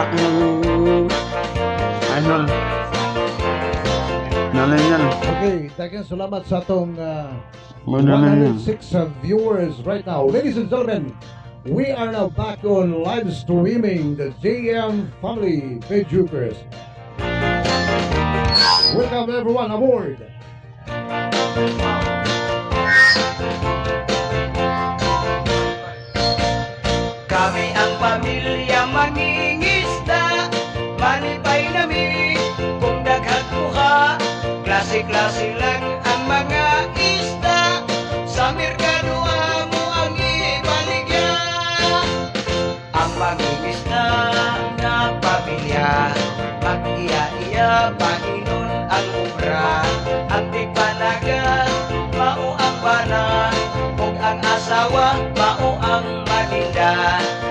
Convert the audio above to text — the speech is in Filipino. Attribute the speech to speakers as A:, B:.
A: aking idol. Nalang yan.
B: Okay, daghang salamat sa atong
A: Nalang yan.
B: 106 viewers right now. Ladies and gentlemen, we are now back on live streaming the JM Family Pejukers. Welcome everyone aboard.
C: Kami ang pamilya mangingisda, manipay nami kung daghaguha. Klase-klase lang ang mga isda, sa merkado amo ang ibaligya. Ang mangingisda na pamilya, mag-iya-iya, Panginoon ang obra. Ang tigpanaga, mao ang bana, ug ang asawa, mao ang maninda.